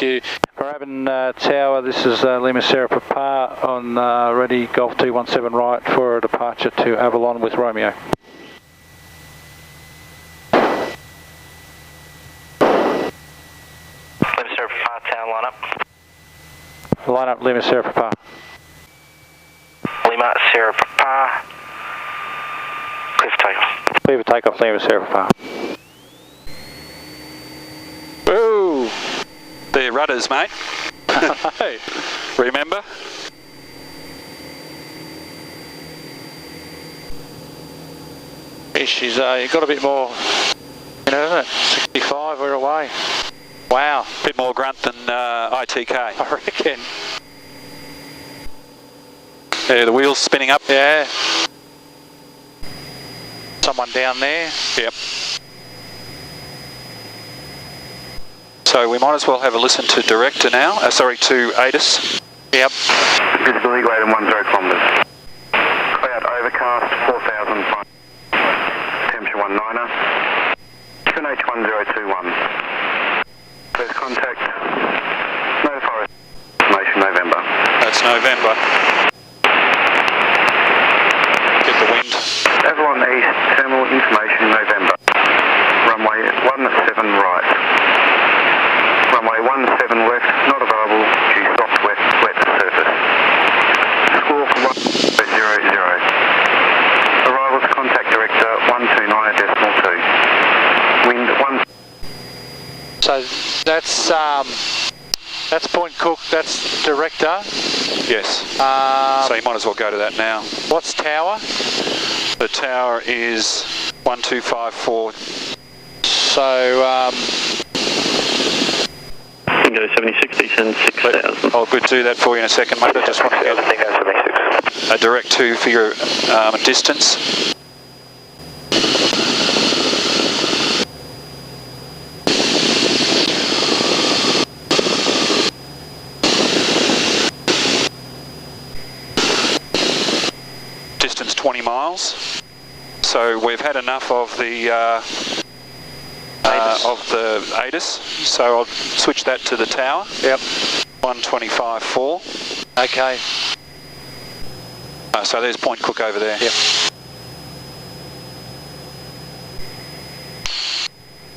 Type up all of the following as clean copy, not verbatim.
Thank you. Moorabbin Tower, this is Lima Sierra Papa on ready, Golf 217 right for a departure to Avalon with Romeo. Lima Sierra Papa, town line up. Line up Lima Sierra Papa. Lima Sierra Papa. Clear for takeoff. Clear for takeoff, Lima Sierra Papa. Ooh! They're rudders, mate. Remember? She's got a bit more, you know, isn't it? 65, we're away. Wow, bit more grunt than ITK. I reckon. Yeah, the wheels spinning up. Yeah. Someone down there. Yep. So we might as well have a listen to director now. Sorry, to ATIS. Yep. Visibility greater than 10 kilometres. Cloud overcast, 4,000. Temperature 19er. QNH 1021. First contact. Notify information November. That's November. Get the wind. Avalon East, terminal information November. Runway 17 right. Runway 17 left, not available due soft wet surface. Score for 100. Arrivals contact director 129.2. Wind 1. So that's Point Cook, that's director. Yes. So you might as well go to that now. What's tower? The tower is 1254. So You can go 7060, send 6,000. I'll good do that for you in a second, mate. I just want to get a direct to for your distance. Distance 20 miles. So we've had enough of the ATIS, so I'll switch that to the tower. Yep. 125.4. Okay. So there's Point Cook over there. Yep. So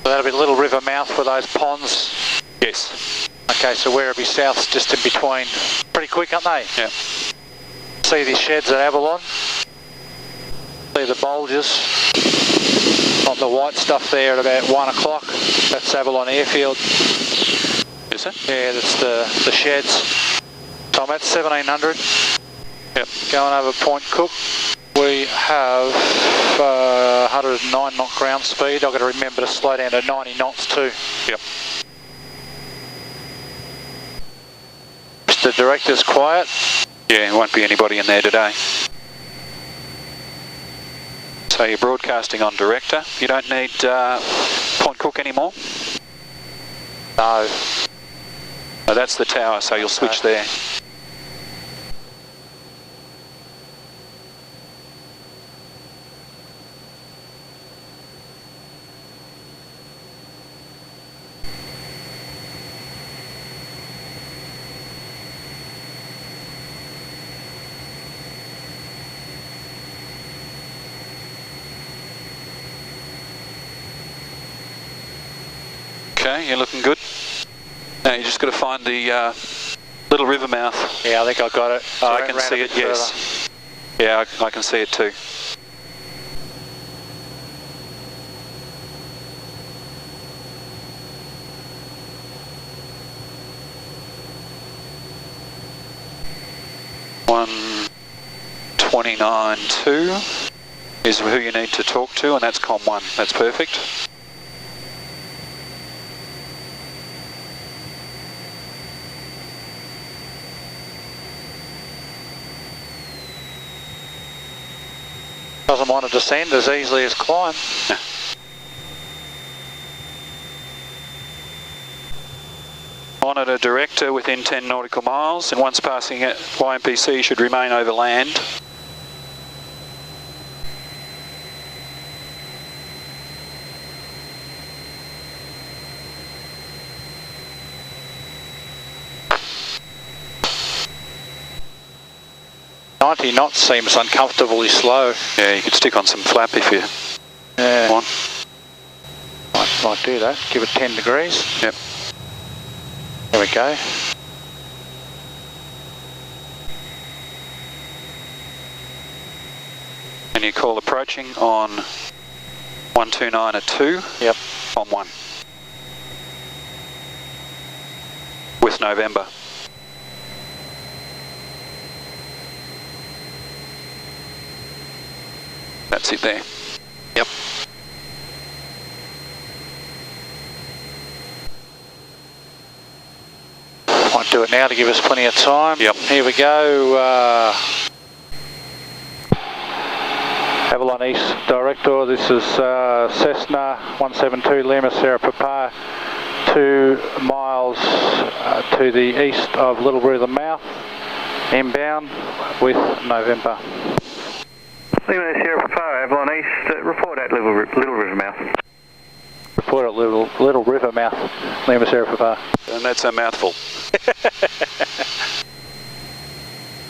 that'll be a little river mouth for those ponds. Yes. Okay, so Werribee South's just in between. Pretty quick, aren't they? Yeah. See these sheds at Avalon. See the bulges. On the white stuff there at about 1 o'clock. That's Avalon Airfield. Is it? Yeah, that's the sheds. So I'm at 1700. Yep. Going over Point Cook. We have 109 knot ground speed. I've got to remember to slow down to 90 knots too. Yep. Mr. Director's quiet. Yeah, there won't be anybody in there today. So you're broadcasting on director. You don't need Point Cook anymore? No. No, that's the tower, so you'll switch there. Okay, you're looking good. Now you just got to find the little river mouth. Yeah, I think I got it. Oh, I can see it, yes. Yeah, I can see it too. $129.2 is who you need to talk to, and that's COM1. That's perfect. Doesn't want to descend as easily as climb. Monitor director within 10 nautical miles, and once passing it, YMPC should remain over land. 90 knots seems uncomfortably slow. Yeah, you could stick on some flap if you want. Might do that. Give it 10 degrees. Yep. There we go. And you call approaching on 129 at 2. Yep. On 1. With November. That's it there. Yep. Might do it now to give us plenty of time. Yep. Here we go. Avalon East Director, this is Cessna 172 Lima Sierra Papa, 2 miles to the east of Little River Mouth, inbound with November. Lima Sierra Papa, Avalon East, report at Little River Mouth. Report at Little River Mouth, Lima Sierra Papa. And that's a mouthful.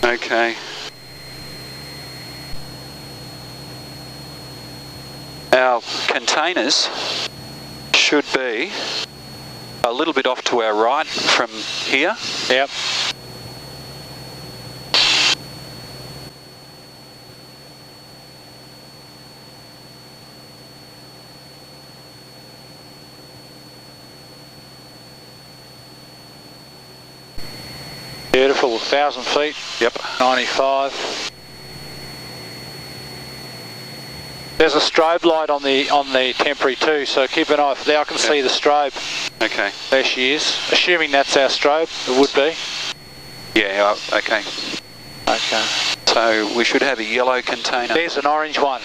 Okay. Our containers should be a little bit off to our right from here. Yep. Beautiful, 1,000 feet. Yep. 95. There's a strobe light on the temporary too, so keep an eye. There I can see the strobe. Okay. There she is. Assuming that's our strobe, it would be. Yeah, okay. Okay. So we should have a yellow container. There's an orange one.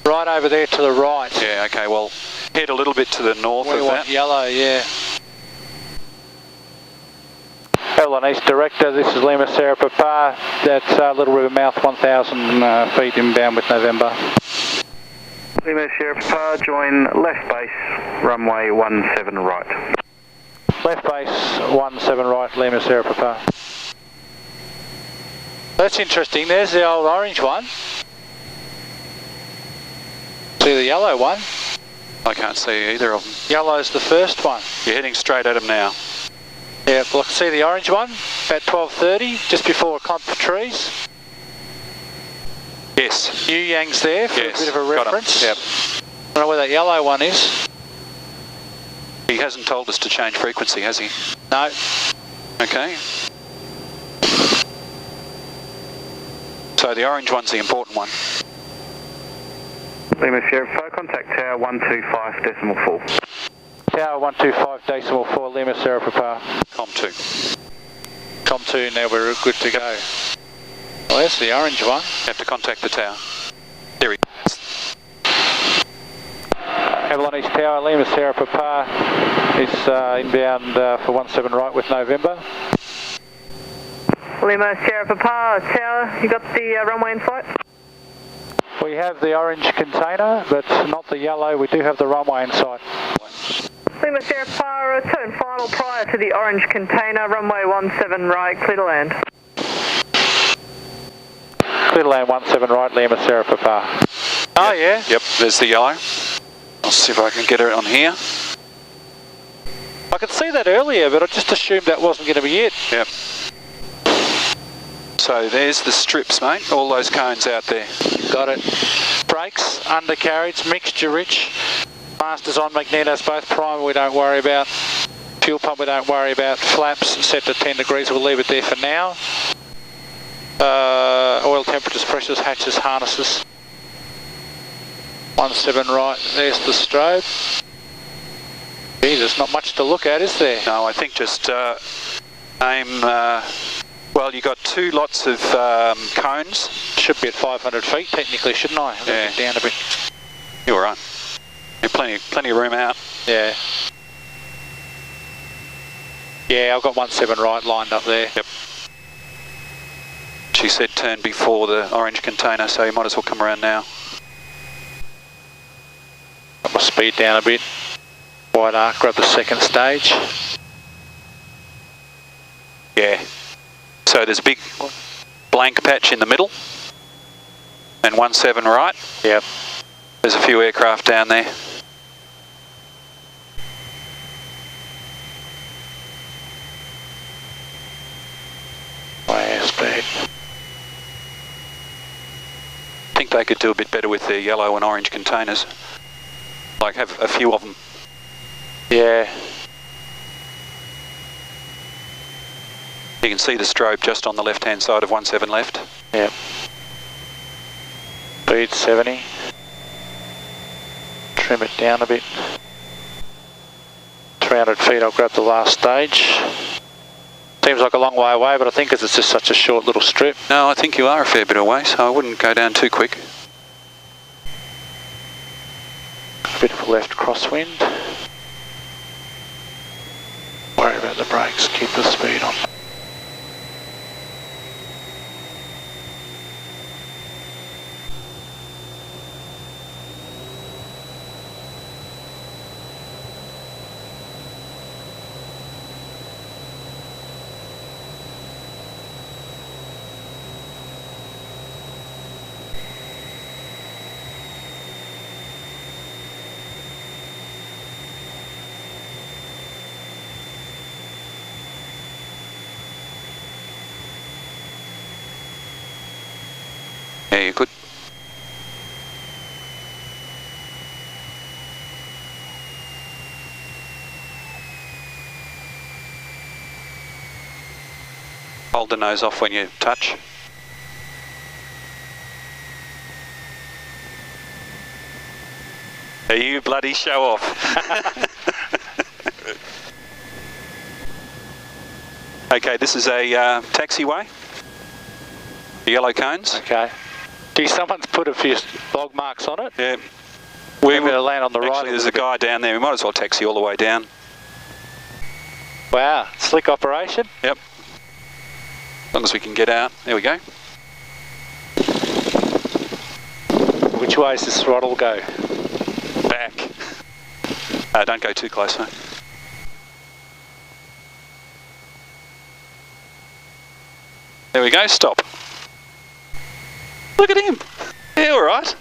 Right over there to the right. Yeah, okay, well, head a little bit to the north We of want that. yellow, yeah. Avalon East Director, this is Lima Sierra Papa. That's Little River Mouth, 1,000 feet inbound with November. Lima Sierra Papa, join left base, runway 17 right. Left base, 17 right, Lima Sierra Papa. That's interesting, there's the old orange one. See the yellow one? I can't see either of them. Yellow's the first one. You're heading straight at them now. Yeah, well I can see the orange one, about 12:30, just before a clump of trees. Yes. Yu Yang's there for Yes, a bit of a got 'em. reference. Yep. I don't know where that yellow one is. He hasn't told us to change frequency, has he? No. Okay. So the orange one's the important one. Lima Sierra Papa, contact tower 125.4. Tower 125.4, Lima Sierra Papa. Com2. Com2, now we're good to go. Well, there's the orange one. Have to contact the tower. There he is. Avalon East Tower, Lima Sierra Papa is inbound for 17 right with November. Lima Sierra Papa, Tower, you got the runway in sight? We have the orange container, but not the yellow. We do have the runway in sight. Lima Sierra Papa, return final prior to the orange container, runway 17 right, clear to land. Clear to land 17 right, Lima Sierra Papa. Oh yeah? Yep, there's the yellow. I'll see if I can get it on here. I could see that earlier, but I just assumed that wasn't going to be it. Yep. So there's the strips, mate. All those cones out there. Got it. Brakes, undercarriage, mixture rich. Masters on, magnetos both primer we don't worry about. Fuel pump we don't worry about. Flaps set to 10 degrees, we'll leave it there for now. Oil temperatures, pressures, hatches, harnesses. 17 right, there's the strobe. Gee, there's not much to look at, is there? No, I think just aim, well, you got 2 lots of cones. Should be at 500 feet technically, shouldn't I? Yeah. Get down a bit. You're right. There's plenty of room out. Yeah. Yeah, I've got 17 right lined up there. Yep. She said turn before the orange container, so you might as well come around now. Got my speed down a bit. Wide arc, grab the second stage. Yeah. So there's a big blank patch in the middle. And 17 right. Yep. There's a few aircraft down there. Airspeed. I think they could do a bit better with their yellow and orange containers. Like have a few of them. Yeah. You can see the strobe just on the left-hand side of 17 left. Yep. Speed 70. Trim it down a bit. 300 feet, I'll grab the last stage. Seems like a long way away, but I think it's just such a short little strip. No, I think you are a fair bit away, so I wouldn't go down too quick. A bit of a left crosswind. Worry about the brakes, keep the speed on. Yeah, you could. Hold the nose off when you touch. Are you bloody show off? Okay, this is a taxiway. The yellow cones. Okay. Gee, someone's put a few log marks on it. Yeah. We're going to land on the right. Actually, there's a guy down there. We might as well taxi all the way down. Wow, slick operation. Yep. As long as we can get out. There we go. Which way does this throttle go? Back. Don't go too close, mate. There we go, stop. Look at him. Yeah, all right.